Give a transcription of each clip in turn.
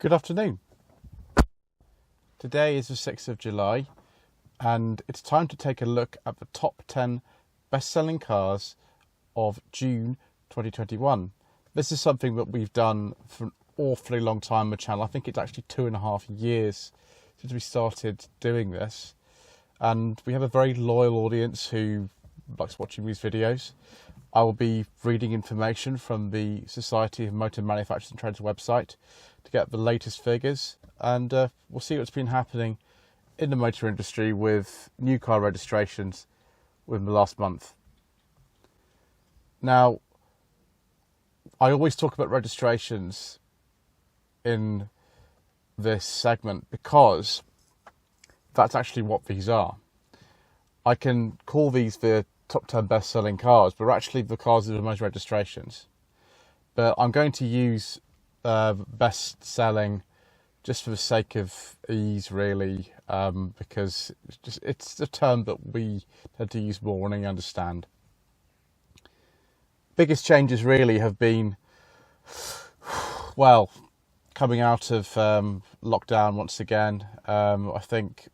Good afternoon. Today is the 6th of July and it's time to take a look at the top 10 best-selling cars of June 2021. This is something that we've done for an awfully long time on the channel. I think it's actually 2.5 years since we started doing this, and we have a very loyal audience who likes watching these videos. I will be reading information from the Society of Motor Manufacturers and Traders website to get the latest figures, and we'll see what's been happening in the motor industry with new car registrations within the last month. Now, I always talk about registrations in this segment because that's actually what these are. I can call these the top 10 best-selling cars, but actually the cars that have the most registrations. But I'm going to use best-selling just for the sake of ease, really, because it's a term that we tend to use more and I understand. Biggest changes really have been, well, coming out of lockdown once again. I think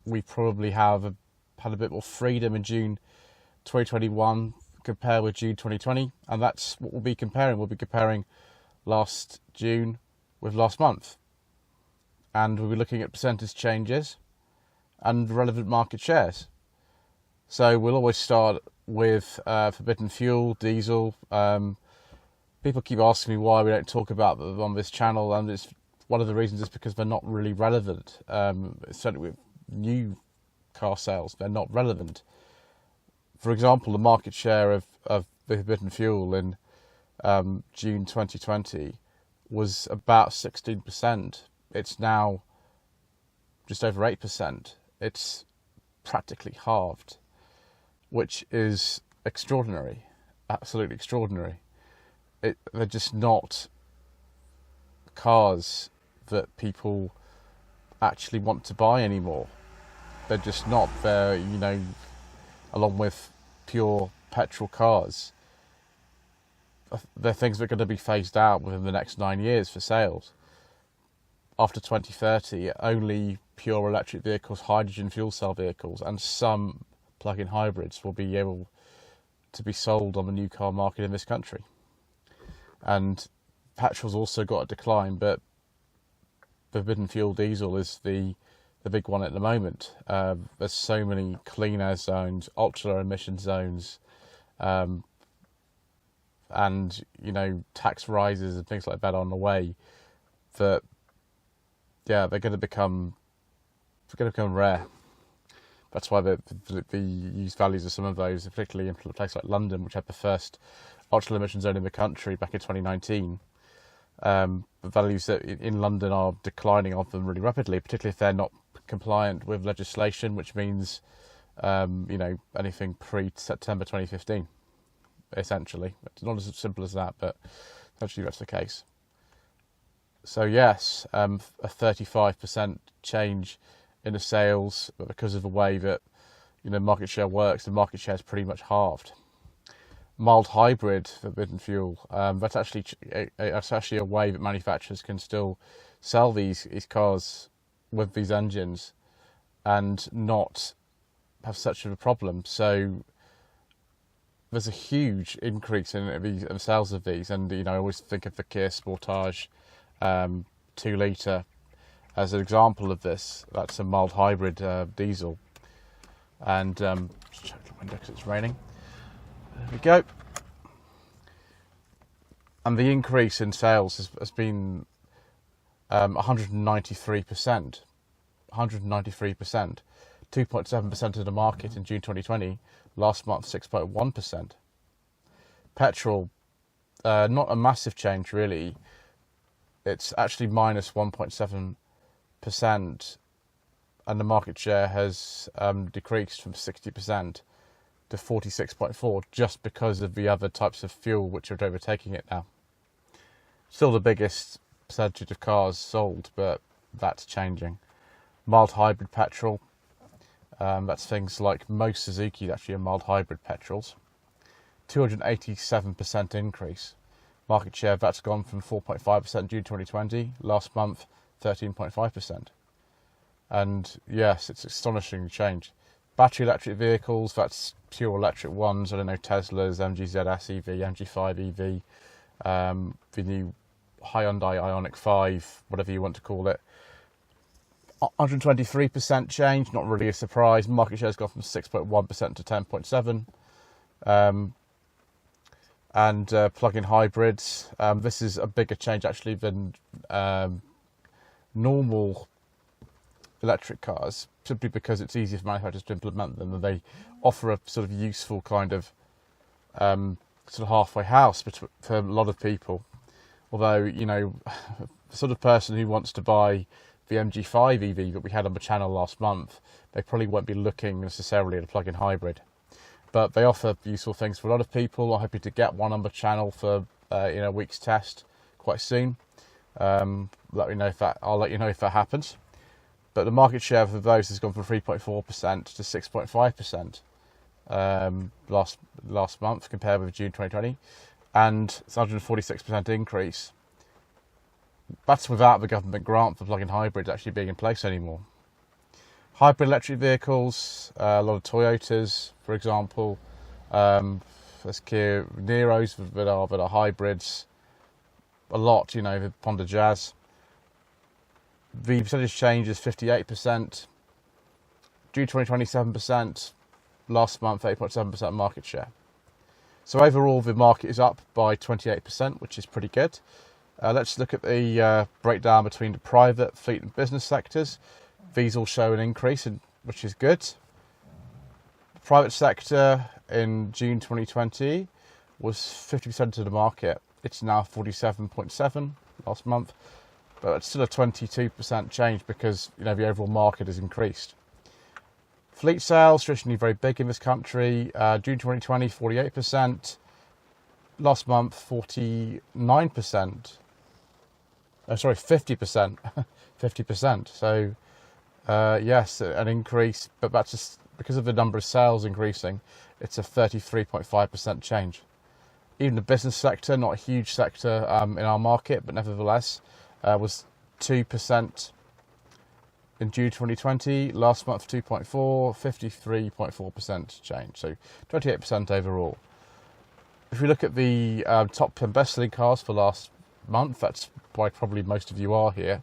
we probably have had a bit more freedom in June 2021 compared with June 2020, and that's what we'll be comparing. We'll be comparing last June with last month, and we'll be looking at percentage changes and relevant market shares. So we'll always start with forbidden fuel, diesel. People keep asking me why we don't talk about them on this channel, and it's one of the reasons is because they're not really relevant. Certainly with new car sales, they're not relevant. For example, the market share of forbidden fuel in June 2020 was about 16%. It's now just over 8%. It's practically halved, which is extraordinary, absolutely extraordinary. They're just not cars that people actually want to buy anymore. They're just not. They're, along with pure petrol cars, they're things that are going to be phased out within the next 9 years for sales. After 2030, only pure electric vehicles, hydrogen fuel cell vehicles, and some plug-in hybrids will be able to be sold on the new car market in this country. And petrol's also got a decline, but forbidden fuel diesel is the big one at the moment. There's so many clean air zones, ultra emission zones, and tax rises and things like that on the way. That they're going to become rare. That's why the use values of some of those, particularly in a place like London, which had the first ultra emission zone in the country back in 2019. The values that in London are declining of them really rapidly, particularly if they're not compliant with legislation, which means anything pre-September 2015, essentially. It's not as simple as that, but essentially that's the case. So yes, a 35% change in the sales, but because of the way that market share works, the market share is pretty much halved. Mild hybrid forbidden fuel, that's actually a way that manufacturers can still sell these cars with these engines and not have such a problem. So there's a huge increase in sales of these, and I always think of the Kia Sportage 2 litre as an example of this. That's a mild hybrid diesel, and just check the window because it's raining. There we go. And the increase in sales has been 193%. 193%. 2.7% of the market in June 2020. Last month, 6.1%. Petrol, not a massive change really. It's actually minus 1.7%, and the market share has decreased from 60% to 46.4%, just because of the other types of fuel which are overtaking it now. Still the biggest percentage of cars sold, but that's changing. Mild hybrid petrol, that's things like most Suzuki actually are mild hybrid petrols. 287% increase. Market share, that's gone from 4.5% June 2020, last month 13.5%. And yes, it's astonishing change. Battery electric vehicles, that's pure electric ones, I don't know, Teslas, MG ZS EV, MG5 EV, the new Hyundai Ioniq 5, whatever you want to call it. 123% change, not really a surprise. Market share's gone from 6.1% to 10.7%. And plug-in hybrids, this is a bigger change actually than normal electric cars, simply because it's easier for manufacturers to implement them, and they offer a sort of useful kind of sort of halfway house for a lot of people. Although, you know, the sort of person who wants to buy the MG5 EV that we had on the channel last month, they probably won't be looking necessarily at a plug-in hybrid. But they offer useful things for a lot of people. I'm hoping to get one on the channel for a week's test quite soon. I'll let you know if that happens. But the market share for those has gone from 3.4% to 6.5% last month compared with June 2020, and it's 146% increase. That's without the government grant for plug-in hybrids actually being in place anymore. Hybrid electric vehicles, a lot of Toyotas, for example. There's Kia Niros that are hybrids. A lot, you know, the Honda Jazz. The percentage change is 58%. June 2020, 7%. Last month, 8.7% market share. So overall, the market is up by 28%, which is pretty good. Let's look at the breakdown between the private, fleet and business sectors. These all show an increase, which is good. The private sector in June 2020 was 50% of the market. It's now 47.7% last month, but it's still a 22% change because, you know, the overall market has increased. Fleet sales, traditionally very big in this country. June 2020, 48%. Last month, 49%. Oh, sorry, 50%. 50%. So, yes, an increase, but that's just because of the number of sales increasing, it's a 33.5% change. Even the business sector, not a huge sector in our market, but nevertheless, was 2% in June 2020. Last month, 2.4%, 53.4% change. So 28% overall. If we look at the top 10 best-selling cars for last month, that's why probably most of you are here.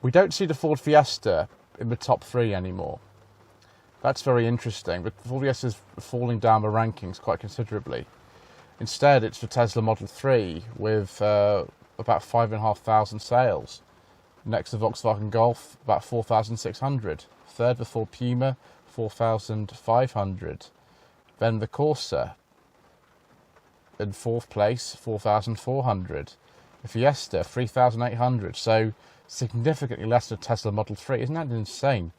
We don't see the Ford Fiesta in the top 3 anymore. That's very interesting, but the Ford Fiesta is falling down the rankings quite considerably. Instead, it's the Tesla Model 3 with about 5,500 sales. Next, the Volkswagen Golf, about 4,600. Third, the Ford Puma, 4,500. Then the Corsa, in fourth place, 4,400. The Fiesta, 3,800. So significantly less than Tesla Model 3. Isn't that insane?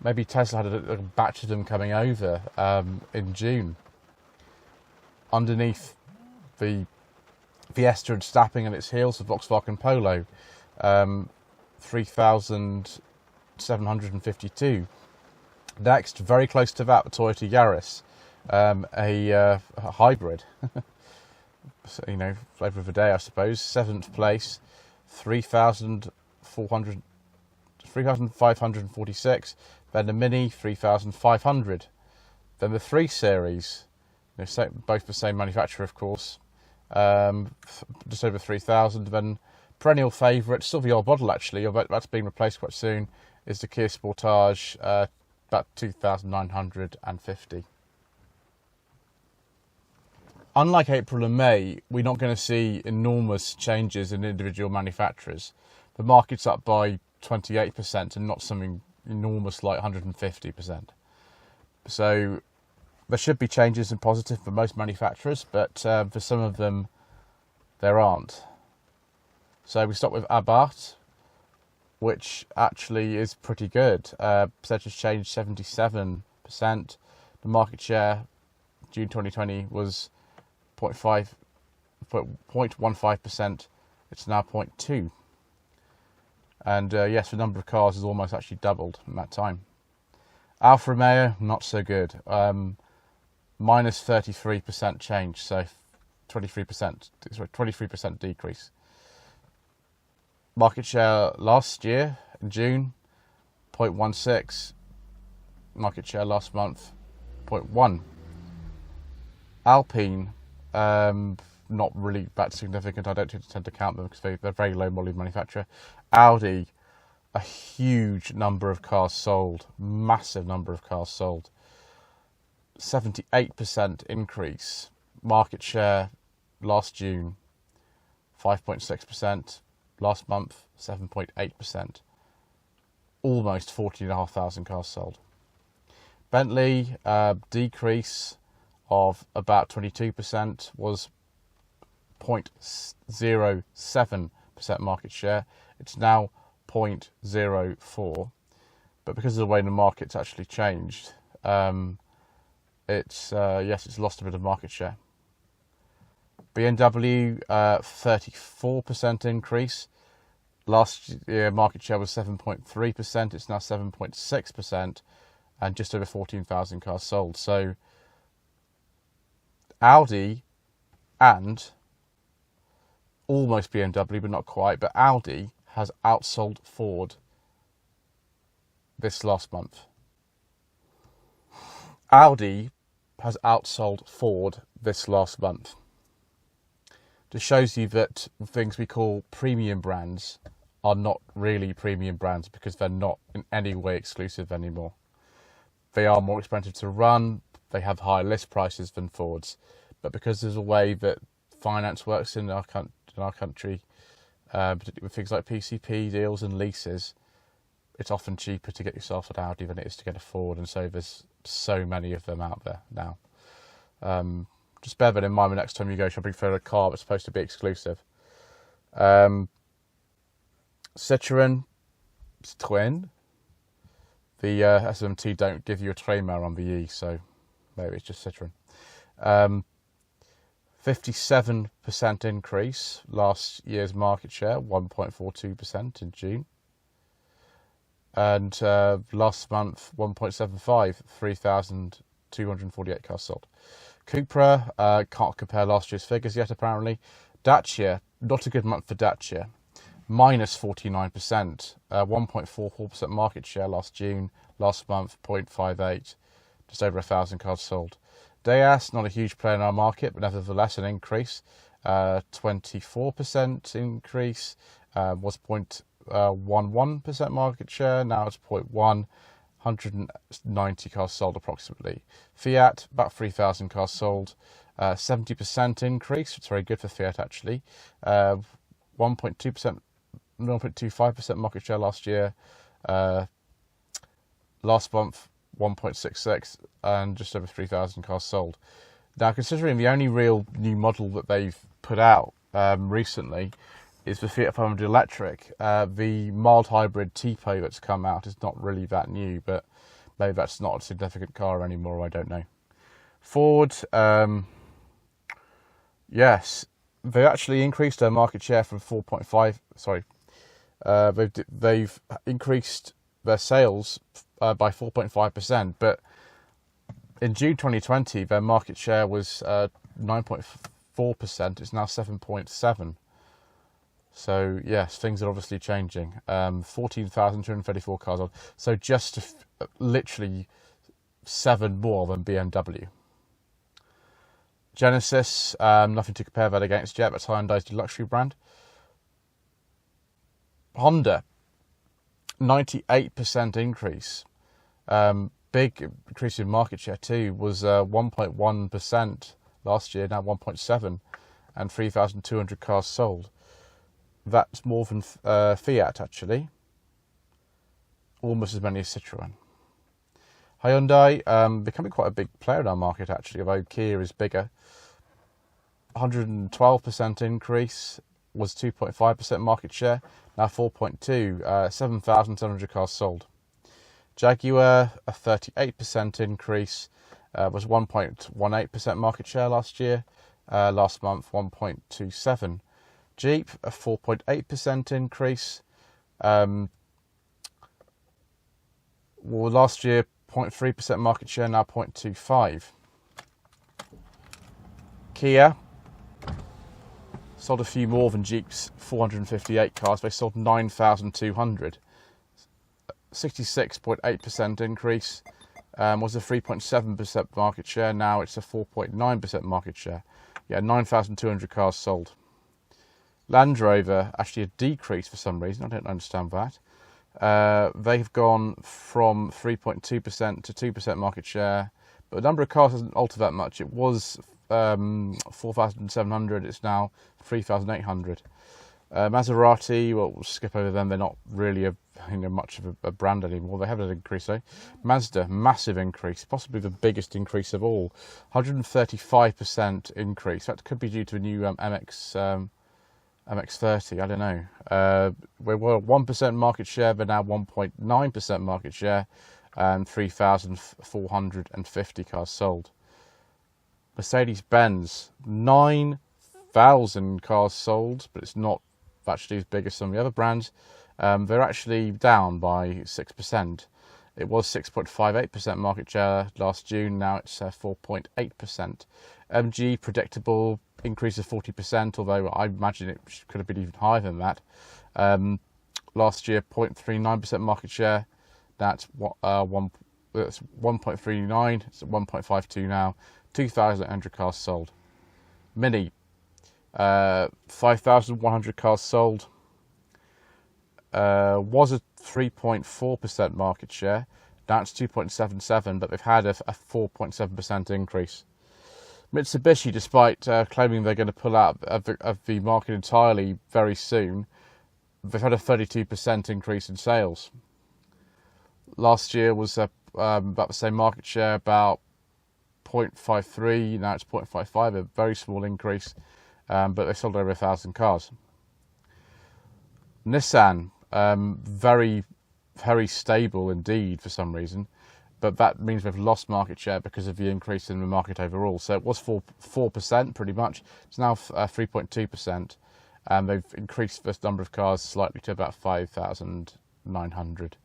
Maybe Tesla had a batch of them coming over in June. Underneath the Fiesta and snapping at its heels, the Volkswagen Polo, 3,752. Next, very close to that, the Toyota Yaris, a hybrid. So, you know, flavour of the day, I suppose. 7th place, 3,546. Then the Mini, 3,500. Then the 3 Series, you know, both the same manufacturer, of course, just over 3,000. Then perennial favourite, still the old model actually, although that's being replaced quite soon, is the Kia Sportage, about 2,950. Unlike April and May, we're not going to see enormous changes in individual manufacturers. The market's up by 28% and not something enormous like 150%. So there should be changes in positive for most manufacturers, but for some of them, there aren't. So we start with Abarth, which actually is pretty good. Percentage change 77%. The market share June 2020 was 0.15%. It's now 0.2%. And yes, the number of cars has almost actually doubled in that time. Alfa Romeo, not so good. Minus 33% change, so 23%. Sorry, 23% decrease. Market share last year in June, 0.16. Market share last month, 0.1. Alpine, not really that significant. I don't tend to count them because they're a very low volume manufacturer. Audi, a huge number of cars sold, massive number of cars sold. 78% increase. Market share last June, 5.6%. Last month, 7.8%. Almost 14,500 cars sold. Bentley, decrease of about 22%, was 0.07% market share. It's now 0.04%. But because of the way the market's actually changed, it's lost a bit of market share. BMW, 34% increase. Last year, market share was 7.3%. It's now 7.6%, and just over 14,000 cars sold. So Audi and almost BMW, but not quite, but Audi has outsold Ford this last month. Audi has outsold Ford this last month. Just shows you that things we call premium brands are not really premium brands because they're not in any way exclusive anymore. They are more expensive to run, they have higher list prices than Fords, but because there's a way that finance works in our country, particularly with things like PCP deals and leases, it's often cheaper to get yourself an Audi than it is to get a Ford, and so there's so many of them out there now. Just bear that in mind the next time you go shopping for a car that's supposed to be exclusive. Citroën, the SMT don't give you a trademark on the E, so maybe it's just Citroën. 57% increase last year's market share, 1.42% in June. And last month, 1.75, 3,248 cars sold. Cupra, can't compare last year's figures yet, apparently. Dacia, not a good month for Dacia. Minus 49%, 1.44% market share last June. Last month, 0.58, just over 1,000 cars sold. Deas, not a huge player in our market, but nevertheless an increase. 24% increase, was 0.11% market share. Now it's 0.1. 190 cars sold approximately. Fiat, about 3,000 cars sold. 70% increase. It's very good for Fiat actually. 1.2%, 0.25% market share last year. Last month, 1.66, and just over 3,000 cars sold. Now, considering the only real new model that they've put out recently is the Fiat 500 electric. The mild hybrid Tipo that's come out is not really that new, but maybe that's not a significant car anymore, I don't know. Ford, yes, they actually increased their market share from 4.5, sorry, they've increased their sales by 4.5%, but in June 2020, their market share was 9.4%, it's now 7.7%. So, yes, things are obviously changing. 14,234 cars on. So just literally 7 more than BMW. Genesis, nothing to compare that against yet. That's Hyundai's luxury brand. Honda, 98% increase. Big increase in market share too. Was 1.1% last year, now 1.7%. And 3,200 cars sold. That's more than Fiat, actually. Almost as many as Citroën. Hyundai, becoming quite a big player in our market, actually, although Kia is bigger. 112% increase, was 2.5% market share, now 4.2%, 7,700 cars sold. Jaguar, a 38% increase, was 1.18% market share last year. Last month, 1.27%. Jeep, a 4.8% increase. Well, last year, 0.3% market share, now 0.25%. Kia, sold a few more than Jeep's 458 cars. They sold 9,200. 66.8% increase. Was a 3.7% market share. Now it's a 4.9% market share. Yeah, 9,200 cars sold. Land Rover, actually a decrease for some reason. I don't understand that. They've gone from 3.2% to 2% market share. But the number of cars hasn't altered that much. It was 4,700. It's now 3,800. Maserati, well, we'll skip over them. They're not really much of a brand anymore. They have an increase though. Mazda, massive increase, possibly the biggest increase of all. 135% increase. That could be due to a new MX-30. I don't know. We were 1% market share, but now 1.9% market share, and 3,450 cars sold. Mercedes-Benz, 9,000 cars sold, but it's not actually as big as some of the other brands. They're actually down by 6%. It was 6.58% market share last June. Now it's 4.8%. MG, predictable increase of 40%, although I imagine it could have been even higher than that. Last year, 0.39% market share. That's 1.39. It's at 1.52 now. 2,800 cars sold. Mini, 5,100 cars sold. Was a 3.4% market share. Now it's 2.77, but they've had a 4.7% increase. Mitsubishi, despite claiming they're going to pull out of the market entirely very soon, they've had a 32% increase in sales. Last year was about the same market share, about 0.53. Now it's 0.55, a very small increase, but they sold over 1,000 cars. Nissan, very, very stable indeed for some reason, but that means they've lost market share because of the increase in the market overall. So it was 4% pretty much. It's now 3.2%, and they've increased the number of cars slightly to about 5,900.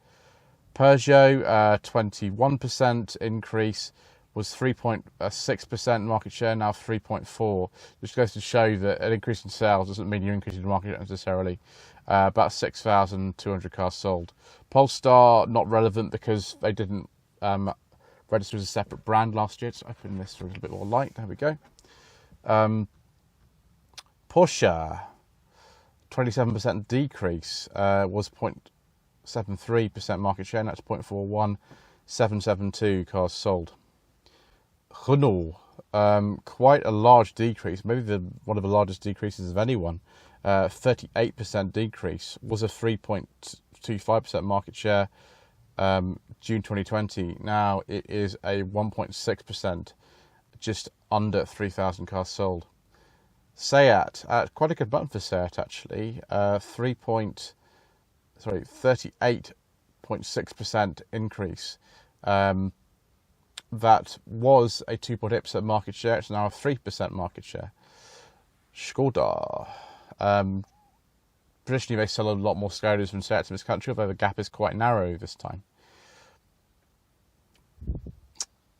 Peugeot, 21% increase, was 3.6% market share, now 3.4%, which goes to show that an increase in sales doesn't mean you're increasing the market necessarily. About 6,200 cars sold. Polestar, not relevant because they didn't register as a separate brand last year. Let's open this for a little bit more light. There we go. Porsche, 27% decrease, was 0.73% market share. Now it's 0.41, 772 cars sold. Renault, quite a large decrease, maybe one of the largest decreases of anyone. 38% decrease, was a 3.25% market share June 2020. Now it is a 1.6%, just under 3,000 cars sold. Seat, quite a good month for Seat actually. 38.6% increase. That was a 2.8% market share. It's now a 3% market share. Skoda. Traditionally, they sell a lot more Skodas than Seats in this country, although the gap is quite narrow this time.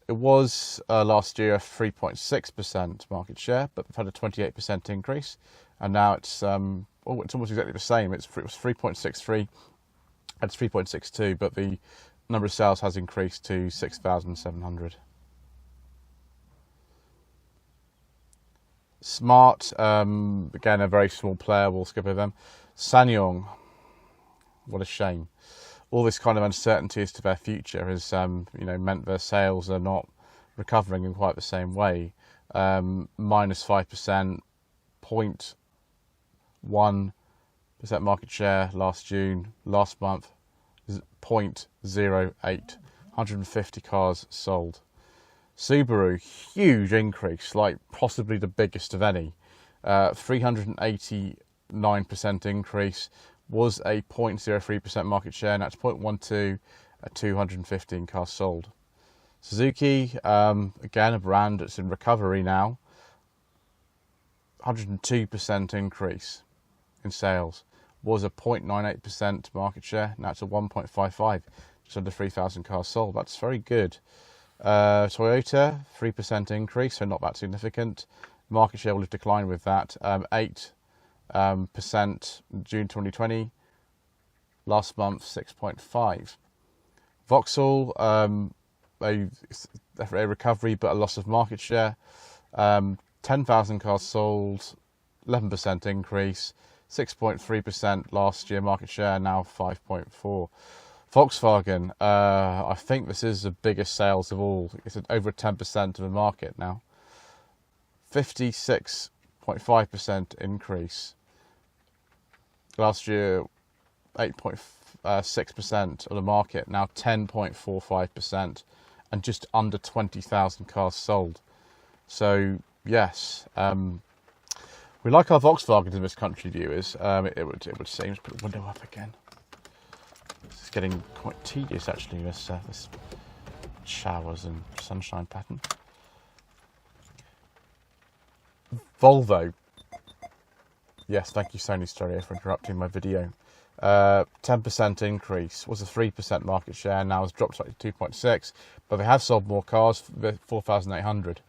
It was last year a 3.6% market share, but we've had a 28% increase, and now it's it's almost exactly the same. It was 3.63, and it's 3.62, but the number of sales has increased to 6,700. Smart, again a very small player. We'll skip over them. SsangYong, what a shame. All this kind of uncertainty as to their future has, meant their sales are not recovering in quite the same way. Minus 5%, 0.1% market share last June. Last month, 0.08. 150 cars sold. Subaru, huge increase, like possibly the biggest of any. 389% increase, was a 0.03% market share. Now it's 0.12 at 215 cars sold. Suzuki, again a brand that's in recovery now. 102% increase in sales, was a 0.98% market share. Now it's a 1.55, just under 3,000 cars sold. That's very good. Toyota, 3% increase, so not that significant. Market share will have declined with that. 8 percent June 2020. Last month, 6.5. Vauxhall, a recovery but a loss of market share. 10,000 cars sold, 11% increase, 6.3% last year market share, now 5.4. Volkswagen, I think this is the biggest sales of all. It's over 10% of the market now. 56.5% increase. Last year, 8.6% of the market, now 10.45%, and just under 20,000 cars sold. So, yes, we like our Volkswagens in this country, viewers. It would seem. Let's put the window up again. It's getting quite tedious, actually, this showers and sunshine pattern. Volvo. Yes, thank you, Sony Stereo, for interrupting my video. 10% increase, was a 3% market share, now has dropped slightly to 2.6, but they have sold more cars, 4,800.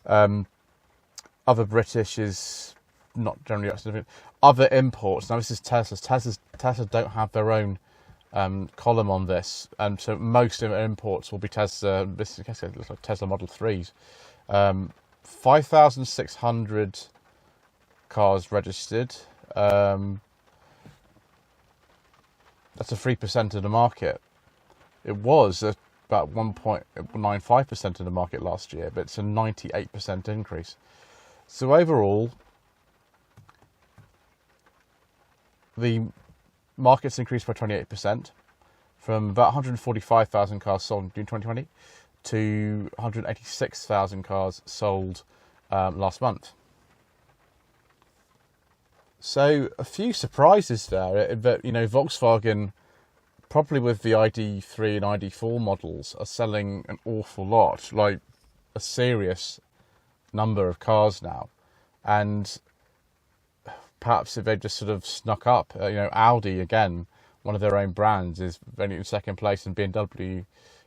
Other British is not generally significant. Other imports, now this is Tesla's. Tesla don't have their own column on this, and so most of the imports will be Tesla. This looks like Tesla Model 3s. 5,600 cars registered. That's a 3% of the market. It was about 1.95% of the market last year, but it's a 98% increase. So overall, the market's increased by 28%, from about 145,000 cars sold in June 2020 to 186,000 cars sold last month. So a few surprises there. That, you know, Volkswagen, probably with the ID3 and ID4 models, are selling an awful lot, like a serious number of cars now. And perhaps if they just sort of snuck up, you know, Audi, again, one of their own brands, is only in second place, and BMW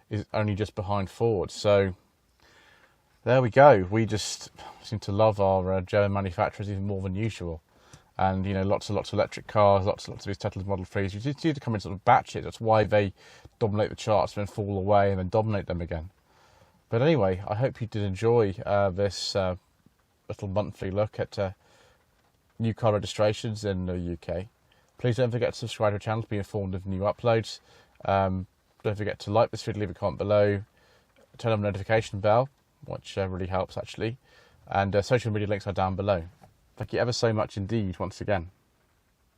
is only just behind Ford. So there we go. We just seem to love our German manufacturers even more than usual. And, you know, lots of electric cars, lots of these Tesla Model 3s. You see to come in sort of batches. That's why they dominate the charts and then fall away and then dominate them again. But anyway, I hope you did enjoy this little monthly look at new car registrations in the UK. Please don't forget to subscribe to the channel to be informed of new uploads. Don't forget to like this video, leave a comment below, turn on the notification bell, which really helps actually. And social media links are down below. Thank you ever so much indeed, once again.